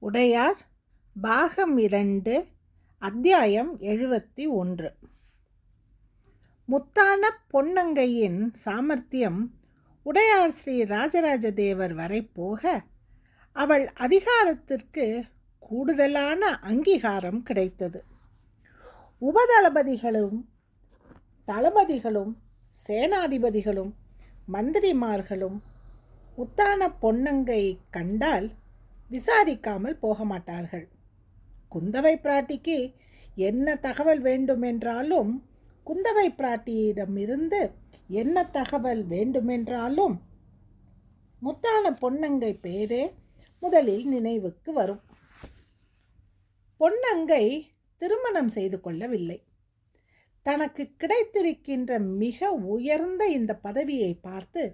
உடையார் பாகம் 2 அத்தியாயம் 71. முத்தான பொன்னங்கையின் சாமர்த்தியம் உடையார் ஸ்ரீ ராஜராஜ தேவர் வரை போக அவள் அதிகாரத்திற்கு கூடுதலான அங்கீகாரம் கிடைத்தது. உபதளபதிகளும் தளபதிகளும் சேனாதிபதிகளும் மந்திரிமார்களும் முத்தான பொன்னங்கை கண்டால் விசாரிக்காமல் போக மாட்டார்கள். குந்தவை பிராட்டிக்கு என்ன தகவல் வேண்டுமென்றாலும் குந்தவை பிராட்டியிடமிருந்து என்ன தகவல் வேண்டுமென்றாலும் முத்தான பொன்னங்கை பேரே முதலில் நினைவுக்கு வரும். பொன்னங்கை திருமணம் செய்து கொள்ளவில்லை. தனக்கு கிடைத்திருக்கின்ற மிக உயர்ந்த இந்த பதவியை பார்த்து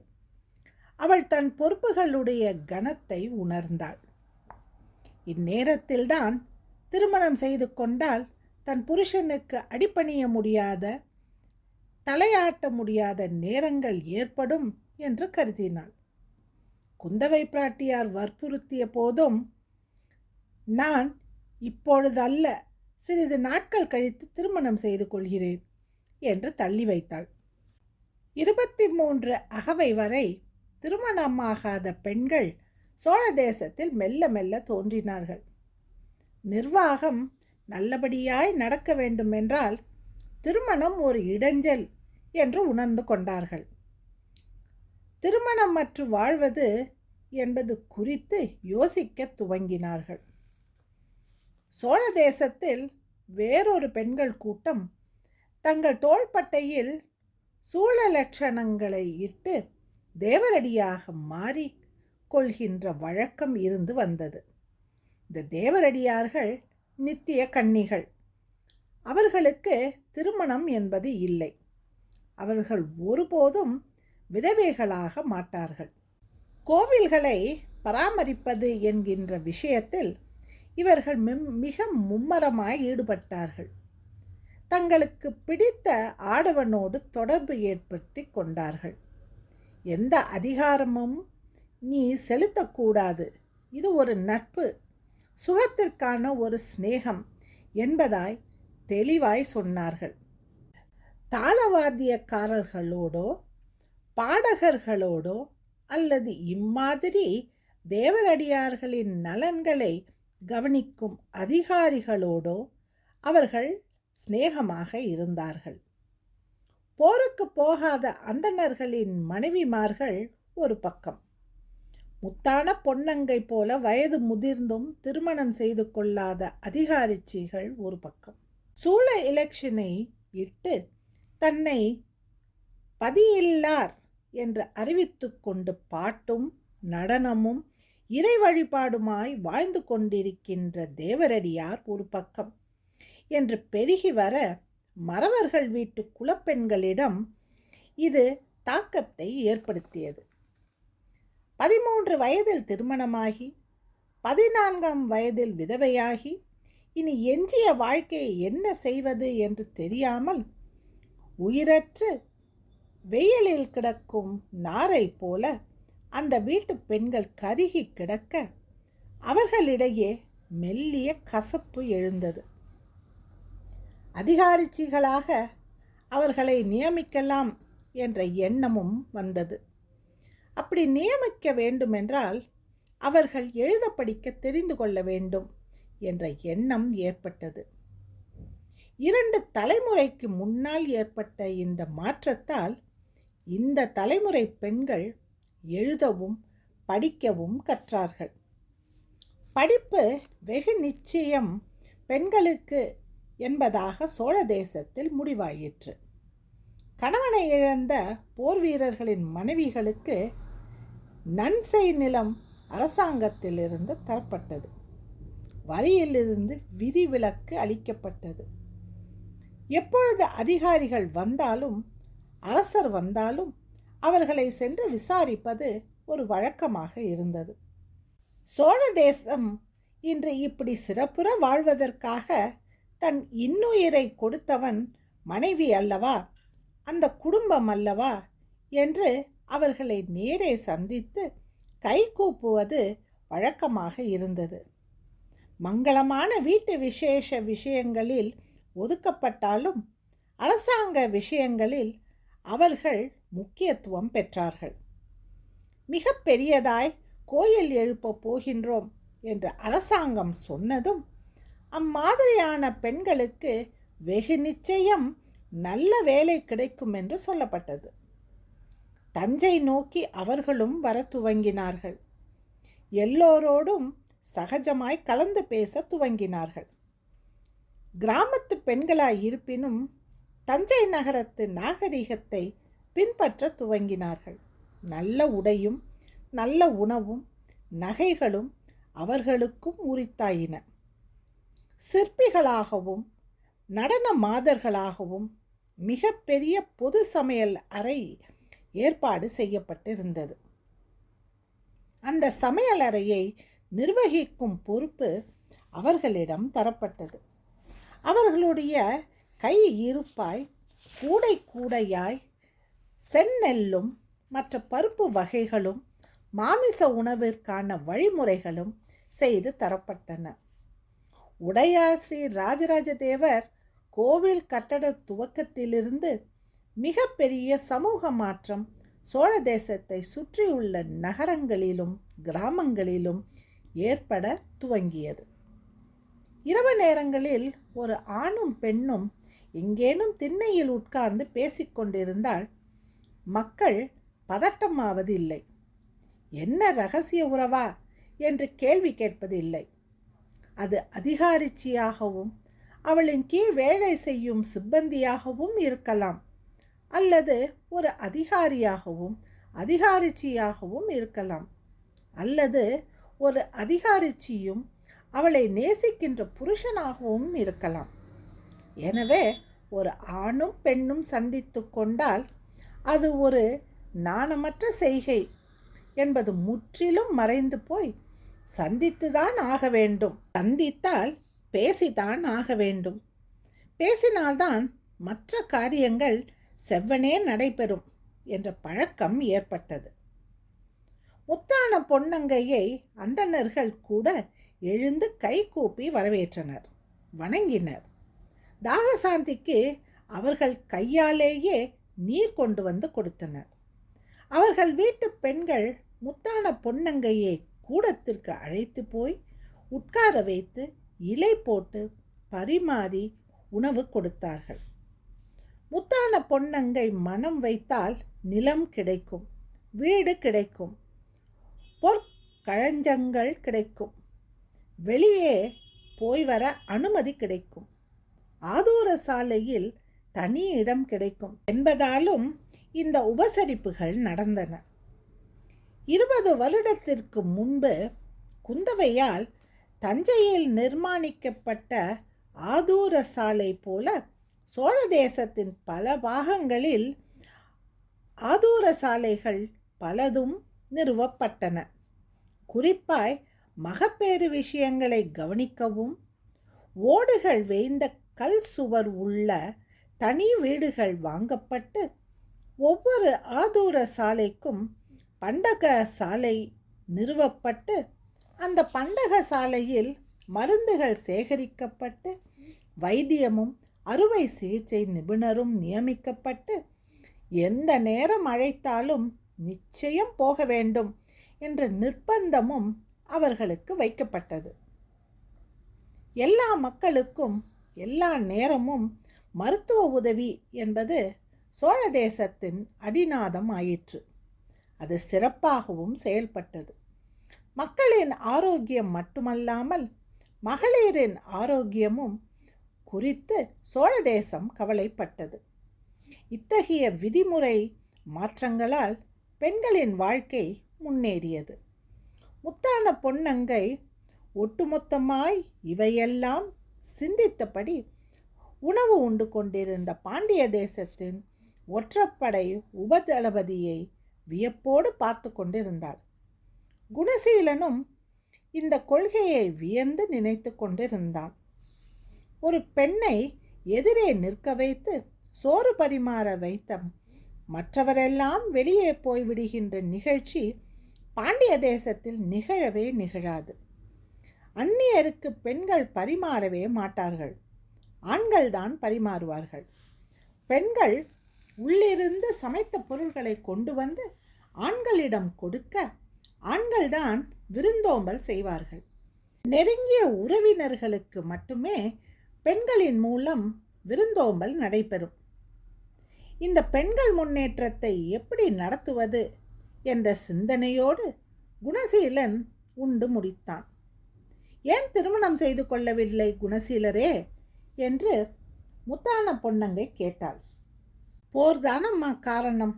அவள் தன் பொறுப்புகளுடைய கனத்தை உணர்ந்தாள். இந்நேரத்தில்தான் திருமணம் செய்து கொண்டால் தன் புருஷனுக்கு அடிபணிய முடியாத, தலையாட்ட முடியாத நேரங்கள் ஏற்படும் என்று கருதினாள். குந்தவை பிராட்டியார் வற்புறுத்திய போதும், நான் இப்பொழுதல்ல, சிறிது நாட்கள் கழித்து திருமணம் செய்து கொள்கிறேன் என்று தள்ளி வைத்தாள். 23 அகவை வரை திருமணமாகாத பெண்கள் சோழ தேசத்தில் மெல்ல மெல்ல தோன்றினார்கள். நிர்வாகம் நல்லபடியாய் நடக்க வேண்டுமென்றால் திருமணம் ஒரு இடைஞ்சல் என்று உணர்ந்து கொண்டார்கள். திருமணம் மற்றும் வாழ்வது என்பது குறித்து யோசிக்க துவங்கினார்கள். சோழ தேசத்தில் வேறொரு பெண்கள் கூட்டம் தங்கள் தோள்பட்டையில் சூழ லட்சணங்களை இட்டு தேவரடியாக மாறி கொள்கின்ற வழக்கம் இருந்து வந்தது. இந்த தேவரடியார்கள் நித்திய கன்னிகள். அவர்களுக்கு திருமணம் என்பது இல்லை. அவர்கள் ஒருபோதும் விதவைகளாக மாட்டார்கள். கோவில்களை பராமரிப்பது என்கின்ற விஷயத்தில் இவர்கள் மிக மும்மரமாய் ஈடுபட்டார்கள். தங்களுக்கு பிடித்த ஆடவனோடு தொடர்பு ஏற்படுத்தி கொண்டார்கள். எந்த அதிகாரமும் நீ செலுத்தக்கூடாது, இது ஒரு நட்பு, சுகத்திற்கான ஒரு சிநேகம் என்பதாய் தெளிவாய் சொன்னார்கள். தாளவாத்தியக்காரர்களோடோ பாடகர்களோடோ அல்லது இம்மாதிரி தேவரடியார்களின் நலன்களை கவனிக்கும் அதிகாரிகளோடோ அவர்கள் சிநேகமாக இருந்தார்கள். போருக்கு போகாத அந்தணர்களின் மனைவிமார்கள் ஒரு பக்கம், முத்தான பொன்னங்கை போல வயது முதிர்ந்தும் திருமணம் செய்து கொள்ளாத அதிகாரிச்சிகள் ஒரு பக்கம். சூழ எலெக்ஷனை இட்டு தன்னை பதியில்லார் என்று அறிவித்து கொண்டு பாட்டும் நடனமும் இறை வழிபாடுமாய் வாழ்ந்து கொண்டிருக்கின்ற தேவரடியார் ஒரு பக்கம் என்று பெருகி வர மறவர்கள் வீட்டு குலப்பெண்களிடம் இது தாக்கத்தை ஏற்படுத்தியது. 13 வயதில் திருமணமாகி 14ஆம் வயதில் விதவையாகி இனி எஞ்சிய வாழ்க்கையை என்ன செய்வது என்று தெரியாமல் உயிரற்று வெயிலில் கிடக்கும் நாரை போல அந்த வீட்டு பெண்கள் கருகி கிடக்க அவர்களிடையே மெல்லிய கசப்பு எழுந்தது. அதிகாரிச்சிகளாக அவர்களை நியமிக்கலாம் என்ற எண்ணமும் வந்தது. அப்படி நியமிக்க வேண்டுமென்றால் அவர்கள் எழுத படிக்க தெரிந்து கொள்ள வேண்டும் என்ற எண்ணம் ஏற்பட்டது. 2 தலைமுறைக்கு முன்னால் ஏற்பட்ட இந்த மாற்றத்தால் இந்த தலைமுறை பெண்கள் எழுதவும் படிக்கவும் கற்றார்கள். படிப்பு வெகு நிச்சயம் பெண்களுக்கு என்பதாக சோழ தேசத்தில் முடிவாயிற்று. கணவனை இழந்த போர் வீரர்களின் மனைவிகளுக்கு நன்செய் நிலம் அரசாங்கத்திலிருந்து தரப்பட்டது. வரியிலிருந்து விதிவிலக்கு அளிக்கப்பட்டது. எப்பொழுது அதிகாரிகள் வந்தாலும் அரசர் வந்தாலும் அவர்களை சென்று விசாரிப்பது ஒரு வழக்கமாக இருந்தது. சோழ தேசம் இன்று இப்படி சிறப்புற வாழ்வதற்காக தன் இன்னுயிரை கொடுத்தவன் மனைவி அல்லவா, அந்த குடும்பம் அல்லவா என்று அவர்களை நேரே சந்தித்து கை கூப்புவது வழக்கமாக இருந்தது. மங்களமான வீட்டு விசேஷ விஷயங்களில் ஒதுக்கப்பட்டாலும் அரசாங்க விஷயங்களில் அவர்கள் முக்கியத்துவம் பெற்றார்கள். மிக பெரியதாய் கோயில் எழுப்ப போகின்றோம் என்று அரசாங்கம் சொன்னதும் அம்மாதிரியான பெண்களுக்கு வெகு நிச்சயம் நல்ல வேலை கிடைக்கும் என்று சொல்லப்பட்டது. தஞ்சை நோக்கி அவர்களும் வர துவங்கினார்கள். எல்லோரோடும் சகஜமாய் கலந்து பேச துவங்கினார்கள். கிராமத்து பெண்களாய் இருப்பினும் தஞ்சை நகரத்து நாகரிகத்தை பின்பற்ற துவங்கினார்கள். நல்ல உடையும் நல்ல உணவும் நகைகளும் அவர்களுக்கும் உரித்தாயின. சிற்பிகளாகவும் நடன மாதர்களாகவும் மிக பெரிய பொது சமையல் அறை ஏற்பாடு செய்யப்பட்டிருந்தது. அந்த சமையல் அறையை நிர்வகிக்கும் பொறுப்பு அவர்களிடம் தரப்பட்டது. அவர்களுடைய கை இருப்பாய் கூடை கூடையாய் செந்நெல்லும் மற்ற பருப்பு வகைகளும் மாமிச உணவிற்கான வழிமுறைகளும் செய்து தரப்பட்டன. உடையார் ஸ்ரீ ராஜராஜ தேவர் கோவில் கட்டட துவக்கத்திலிருந்து மிக பெரிய சமூக மாற்றம் சோழ தேசத்தை சுற்றியுள்ள நகரங்களிலும் கிராமங்களிலும் ஏற்பட துவங்கியது. இரவு நேரங்களில் ஒரு ஆணும் பெண்ணும் எங்கேனும் திண்ணையில் உட்கார்ந்து பேசிக்கொண்டிருந்தால் மக்கள் பதட்டமாவது இல்லை. என்ன ரகசிய உறவா என்று கேள்வி கேட்பது இல்லை. அது அதிகாரிச்சியாகவும் அவளின் கீழ் வேலை செய்யும் சிப்பந்தியாகவும் இருக்கலாம், அல்லது ஒரு அதிகாரியாகவும் அதிகாரிச்சியாகவும் இருக்கலாம், அல்லது ஒரு அதிகாரிச்சியும் அவளை நேசிக்கின்ற புருஷனாகவும் இருக்கலாம். எனவே ஒரு ஆணும் பெண்ணும் சந்தித்து கொண்டால் அது ஒரு நாணமற்ற செய்கை என்பது முற்றிலும் மறைந்து போய் சந்தித்துதான் ஆக வேண்டும். சந்தித்தால் பேசித்தான் ஆக வேண்டும். பேசினால்தான் மற்ற காரியங்கள் செவ்வனே நடைபெறும் என்ற பழக்கம் ஏற்பட்டது. முத்தான பொன்னங்கையை அந்தணர்கள் கூட எழுந்து கை கூப்பி வரவேற்றனர், வணங்கினர். தாகசாந்திக்கு அவர்கள் கையாலேயே நீர் கொண்டு வந்து கொடுத்தனர். அவர்கள் வீட்டு பெண்கள் முத்தான பொன்னங்கையை கூடத்திற்கு அழைத்து போய் உட்கார வைத்து இலை போட்டு பரிமாறி உணவு கொடுத்தார்கள். முத்தான பொன்னங்கை மனம் வைத்தால் நிலம் கிடைக்கும், வீடு கிடைக்கும், பொற்களஞ்சங்கள் கிடைக்கும், வெளியே போய் வர அனுமதி கிடைக்கும், ஆதூர சாலையில் தனி இடம் கிடைக்கும் என்பதாலும் இந்த உபசரிப்புகள் நடந்தன. 20 வருடத்திற்கு முன்பு குந்தவையால் தஞ்சையில் நிர்மாணிக்கப்பட்ட ஆதூர சாலை போல சோழ தேசத்தின் பல பாகங்களில் ஆதூர சாலைகள் பலதும் நிறுவப்பட்டன. குறிப்பாய் மகப்பேறு விஷயங்களை கவனிக்கவும் ஓடுகள் வேய்ந்த கல் சுவர் உள்ள தனி வீடுகள் வாங்கப்பட்டு ஒவ்வொரு ஆதூர சாலைக்கும் பண்டக சாலை நிறுவப்பட்டு அந்த பண்டக சாலையில் மருந்துகள் சேகரிக்கப்பட்டு வைத்தியமும் அறுவை சிகிச்சை நிபுணரும் நியமிக்கப்பட்டு எந்த நேரம் அழைத்தாலும் நிச்சயம் போக வேண்டும் என்ற நிர்பந்தமும் அவர்களுக்கு வைக்கப்பட்டது. எல்லா மக்களுக்கும் எல்லா நேரமும் மருத்துவ உதவி என்பது சோழ தேசத்தின் அடிநாதம் ஆயிற்று. அது சிறப்பாகவும் செயல்பட்டது. மக்களின் ஆரோக்கியம் மட்டுமல்லாமல் மகளிரின் ஆரோக்கியமும் குறித்து சோழ தேசம் கவலைப்பட்டது. இத்தகைய விதிமுறை மாற்றங்களால் பெண்களின் வாழ்க்கை முன்னேறியது. முத்தான பொன்னங்கை ஒட்டுமொத்தமாய் இவையெல்லாம் சிந்தித்தபடி உணவு உண்டு கொண்டிருந்த பாண்டிய தேசத்தின் ஒற்றப்படை உபதளபதியை வியப்போடு பார்த்து கொண்டிருந்தாள். குணசீலனும் இந்த கொள்கையை வியந்து நினைத்து கொண்டிருந்தான். ஒரு பெண்ணை எதிரே நிற்க வைத்து சோறு பரிமாற வைத்த மற்றவரெல்லாம் வெளியே போய்விடுகின்ற நிகழ்ச்சி பாண்டிய தேசத்தில் நிகழவே நிகழாது. அந்நியருக்கு பெண்கள் பரிமாறவே மாட்டார்கள், ஆண்கள்தான் பரிமாறுவார்கள். பெண்கள் உள்ளிருந்து சமைத்த பொருள்களை கொண்டு வந்து ஆண்களிடம் கொடுக்க ஆண்கள்தான் விருந்தோம்பல் செய்வார்கள். நெருங்கிய உறவினர்களுக்கு மட்டுமே பெண்களின் மூலம் விருந்தோம்பல் நடைபெறும். இந்த பெண்கள் முன்னேற்றத்தை எப்படி நடத்துவது என்ற சிந்தனையோடு குணசீலன் உண்டு முடித்தான். ஏன் திருமணம் செய்து கொள்ளவில்லை குணசீலரே என்று முத்தான பொன்னங்கை கேட்டாள். போர்தானம்மா காரணம்.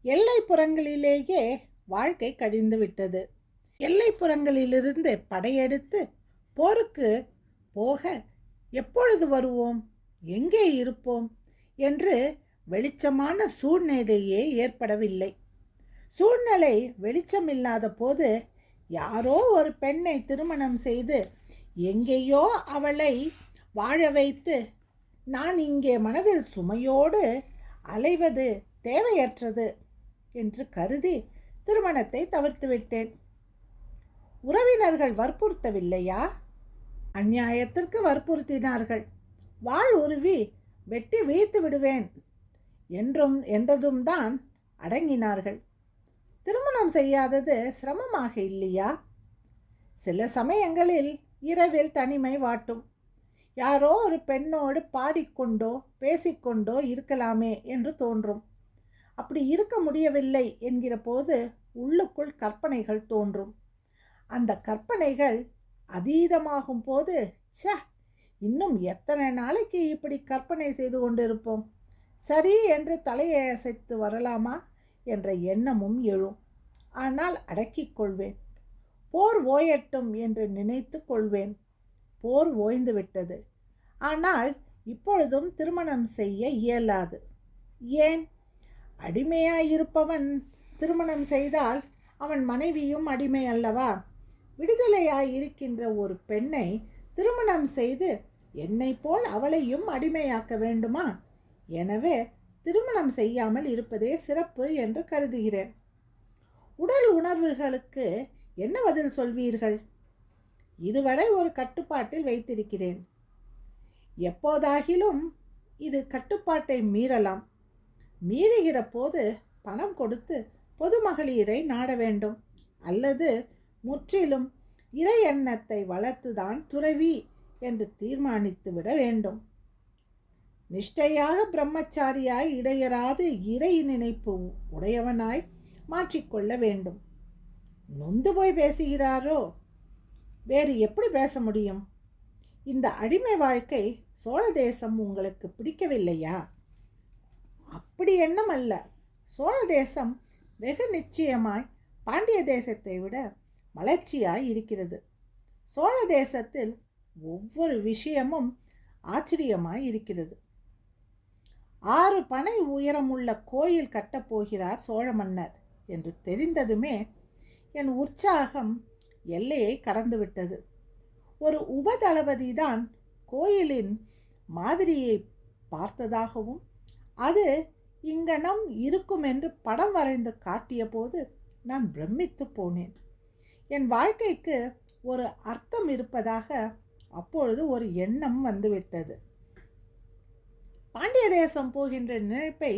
எல்லைப்புறங்களிலேயே வாழ்க்கை கழிந்து விட்டது. எல்லைப்புறங்களிலிருந்து படையெடுத்து போருக்கு போக எப்பொழுது வருவோம், எங்கே இருப்போம் என்று வெளிச்சமான சூழ்நிலையே ஏற்படவில்லை. சூழ்நிலை வெளிச்சமில்லாத போது யாரோ ஒரு பெண்ணை திருமணம் செய்து எங்கேயோ அவளை வாழ வைத்து நான் இங்கே மனதில் சுமையோடு அலைவது தேவையற்றது என்று கருதி திருமணத்தை தவிர்த்து விட்டேன். உறவினர்கள் வற்புறுத்தவில்லையா? அநியாயத்திற்கு வற்புறுத்தினார்கள். வாள் உருவி வெட்டி வீழ்த்து விடுவேன் என்றதும் தான் அடங்கினார்கள். திருமணம் செய்யாதது சிரமமாக இல்லையா? சில சமயங்களில் இரவில் தனிமை வாட்டும். யாரோ ஒரு பெண்ணோடு பாடிக்கொண்டோ பேசிக்கொண்டோ இருக்கலாமே என்று தோன்றும். அப்படி இருக்க முடியவில்லை என்கிற போது உள்ளுக்குள் கற்பனைகள் தோன்றும். அந்த கற்பனைகள் அதீதமாகும் போது இன்னும் எத்தனை நாளைக்கு இப்படி கற்பனை செய்து கொண்டிருப்போம், சரி என்று தலையை அசைத்து வரலாமா என்ற எண்ணமும் எழும். ஆனால் அடக்கிக் கொள்வேன். போர் ஓயட்டும் என்று நினைத்து கொள்வேன். போர் ஓய்ந்து விட்டது. ஆனால் இப்பொழுதும் திருமணம் செய்ய இயலாது. ஏன்? அடிமையாயிருப்பவன் திருமணம் செய்தால் அவன் மனைவியும் அடிமை அல்லவா? விடுதலையாயிருக்கின்ற ஒரு பெண்ணை திருமணம் செய்து என்னை போல் அவளையும் அடிமையாக்க வேண்டுமா? எனவே திருமணம் செய்யாமல் இருப்பதே சிறப்பு என்று கருதுகிறேன். உடல் உணர்வுகளுக்கு என்ன பதில் சொல்வீர்கள்? இதுவரை ஒரு கட்டுப்பாட்டில் வைத்திருக்கிறேன். எப்போதாகிலும் இது கட்டுப்பாட்டை மீறலாம். மீறுகிற போது பணம் கொடுத்து பொது மகளிரை நாட வேண்டும், அல்லது முற்றிலும் இறை எண்ணத்தை வளர்த்துதான் துறவி என்று தீர்மானித்து விட வேண்டும். நிஷ்டையாக பிரம்மச்சாரியாய் இடையராது இறை நினைப்பு உடையவனாய் மாற்றிக்கொள்ள வேண்டும். நொந்து போய் பேசுகிறாரோ? வேறு எப்படி பேச முடியும்? இந்த அடிமை வாழ்க்கை சோழ தேசம் உங்களுக்கு பிடிக்கவில்லையா? அப்படி எண்ணம் அல்ல. சோழ தேசம் வெகு நிச்சயமாய் பாண்டிய தேசத்தை விட மலர்ச்சியாய் இருக்கிறது. சோழ தேசத்தில் ஒவ்வொரு விஷயமும் ஆச்சரியமாய் இருக்கிறது. 6 பனை உயரமுள்ள கோயில் கட்டப்போகிறார் சோழ மன்னர் என்று தெரிந்ததுமே என் உற்சாகம் எல்லையை கடந்துவிட்டது. ஒரு உபதளபதிதான் கோயிலின் மாதிரியை பார்த்ததாகவும் அது இங்கனம் இருக்கும் என்று படம் வரைந்து காட்டிய போது நான் பிரமித்து போனேன். என் வாழ்க்கைக்கு ஒரு அர்த்தம் இருப்பதாக அப்பொழுது ஒரு எண்ணம் வந்துவிட்டது. பாண்டிய தேசம் போகின்ற நினைப்பை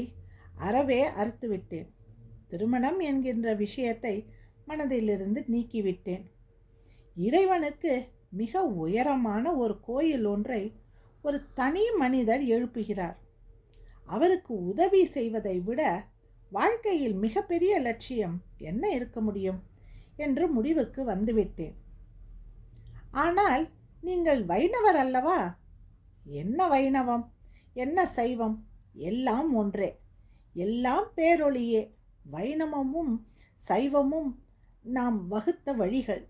அறவே அறுத்துவிட்டேன். திருமணம் என்கின்ற விஷயத்தை மனதிலிருந்து நீக்கிவிட்டேன். இறைவனுக்கு மிக உயரமான ஒரு கோயில் ஒன்றை ஒரு தனி மனிதர் எழுப்புகிறார். அவருக்கு உதவி செய்வதை விட வாழ்க்கையில் மிகப்பெரிய லட்சியம் என்ன இருக்க முடியும் என்று முடிவுக்கு வந்துவிட்டேன். ஆனால் நீங்கள் வைணவர் அல்லவா? என்ன வைணவம், என்ன சைவம், எல்லாம் ஒன்றே, எல்லாம் பேரொளியே. வைணவமும் சைவமும் நாம் வகுத்த வழிகள்.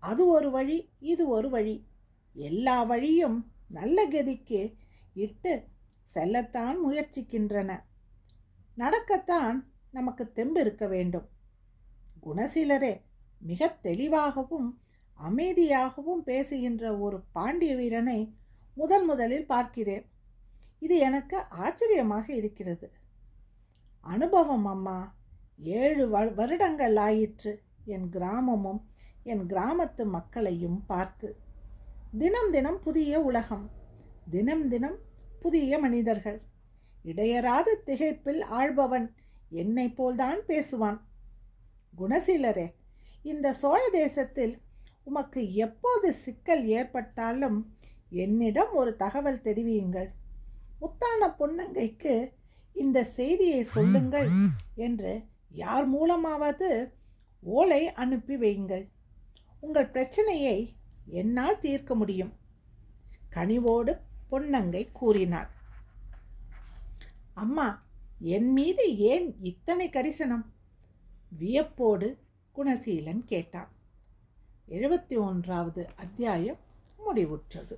அது ஒரு வழி, இது ஒரு வழி. எல்லா வழியும் நல்ல கதிக்கு இட்டு செல்லத்தான் முயற்சிக்கின்றன. நடக்கத்தான் நமக்கு தெம்பு இருக்க வேண்டும். குணசீலரே, மிக தெளிவாகவும் அமைதியாகவும் பேசுகின்ற ஒரு பாண்டிய வீரனை முதலில் பார்க்கிறேன். இது எனக்கு ஆச்சரியமாக இருக்கிறது. அனுபவம் அம்மா. 7 வருடங்கள் ஆயிற்று என் கிராமமும் என் கிராமத்து மக்களையும் பார்த்து. தினம் தினம் புதிய உலகம், தினம் தினம் புதிய மனிதர்கள். இடையராத திகைப்பில் ஆழ்பவன் என்னை போல்தான் பேசுவான். குணசீலரே, இந்த சோழ தேசத்தில் உமக்கு எப்போது சிக்கல் ஏற்பட்டாலும் என்னிடம் ஒரு தகவல் தெரிவியுங்கள். முத்தான பொன்னங்கைக்கு இந்த செய்தியை சொல்லுங்கள் என்று யார் மூலமாவது ஓலை அனுப்பி வையுங்கள். உங்கள் பிரச்சனையை என்னால் தீர்க்க முடியும். கனிவோடு பொன்னங்கை கூறினாள். அம்மா, என் மீது ஏன் இத்தனை கரிசனம்? வியப்போடு குணசீலன் கேட்டான். 71வது அத்தியாயம் முடிவுற்றது.